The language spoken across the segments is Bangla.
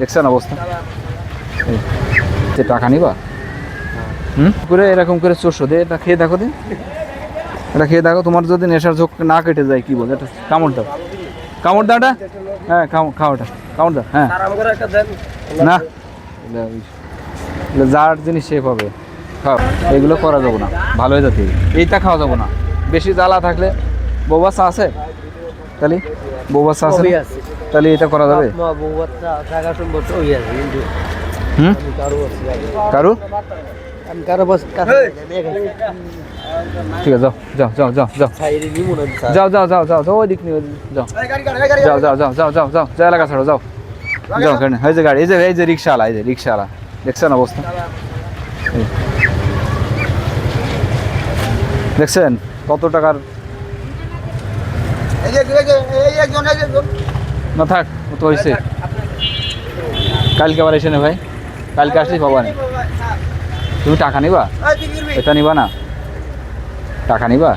দেখছেন অবস্থা, টাকা নিবা করে এরকম করে 400 দিয়ে এটা খেয়ে দেখো দিন, এটা খেয়ে দেখো। তোমার যদি নেশার ঝোঁক না কেটে যায় কি বল, এটা কামড় দাও, কামড় দাও এটা, হ্যাঁ খাও এটা, কামড় দাও, হ্যাঁ না যার জিনিস সে পাবে, খাও। এগুলো করা যাবো না, ভালো হয়ে যাবে, এইটা খাওয়া যাবো না। বেশি জ্বালা থাকলে বউ বাচ্চা আছে, তাহলে বউ বাচ্চা আছে, তাহলে এটা করা যাবে। কারু ঠিক আছে, যাও যাও যাও যাও যাও যাও যাও যাও যাও ওই দিক নিয়ে যাও যাও যাও যাও যাও যাও যাও যাও এলাকা ছাড়ো, যাও যাও। এই যে গাড়ি, এই যে রিক্সাওয়ালা, এই যে রিক্সাওয়ালা, দেখছেন অবস্থা, দেখছেন কত টাকার। না থাক, তো হয়েছে, কালকে আবার এসে নে ভাই, কালকে আসলেই পাবা না। তুমি টাকা নিবা, এটা নিবা না, টাকা নিবা,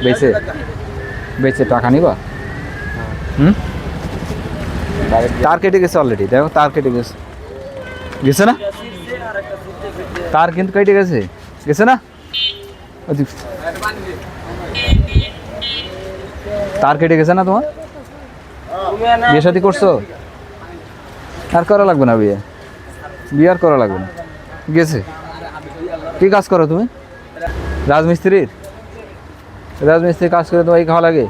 বেচে বেচে টাকা নিবা। তার কেটে গেছে অলরেডি, দেখো তার কেটে গেছে, গেছে না তার, কিন্তু কেটে গেছে, গেছে না, তার কেটে গেছে না তোমার। বিয়ে শাদী করছো, আর করা লাগবে না, বিয়ে আর করা লাগবে না, গেছে। কি কাজ করো তুমি? রাজমিস্ত্রির কাজ করে তোমার খাওয়া লাগে,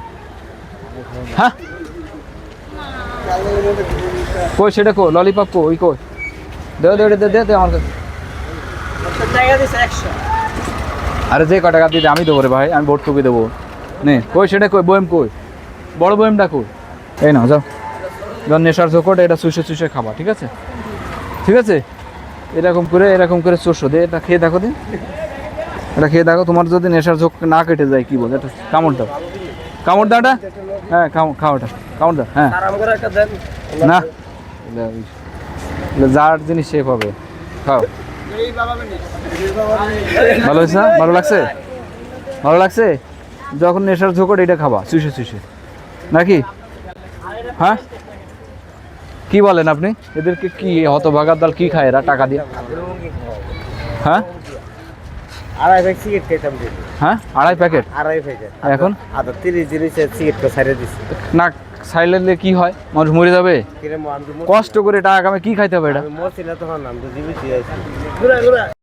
হ্যাঁ কই সেটা কো, ললিপপ কো, ওই কই দেও দেও দে দে আমার কাছে। আরে যে কটা দিতে আমি দেবো রে ভাই, আমি ভর্তুকি দেবো নে। কই সেটা কই, বয়েম কই, বড় বয়েমটা কই, এই না যাও। যখন নেশার ঝোঁকট এটা চুষে খাবা, ঠিক আছে, ঠিক আছে। এরকম করে 400 দিয়ে এটা খেয়ে দেখো দিন, এটা খেয়ে দেখো। তোমার যদি নেশার ঝোঁক না কেটে যায় কি বল, এটা কামড় দাও, কামড় দাও এটা, হ্যাঁ খাও এটা, কামড় দাও, হ্যাঁ না যার জিনিস সে পাবে, খাও। ভালো হয়েছে, ভালো লাগছে, ভালো লাগছে। যখন নেশার ঝোঁকট এটা খাবা চুষে নাকি, হ্যাঁ কি বলেন আপনি? এদেরকে কি হতভাগার দল কি খায় এরা টাকা দিয়ে, হ্যাঁ আড়াই প্যাকেট সিগারেট খেতাম, হ্যাঁ আড়াই প্যাকেট, এখন আদা 30 জিনিসের সিগারেট ছাড়িয়ে দিচ্ছি না, সাইলেন্টলি কি হয়, মানুষ মরে যাবে, কষ্ট করে টাকা কামে কি খাইতে হবে এটা। মরছি না তখন, আমি তো জীবিত আছি।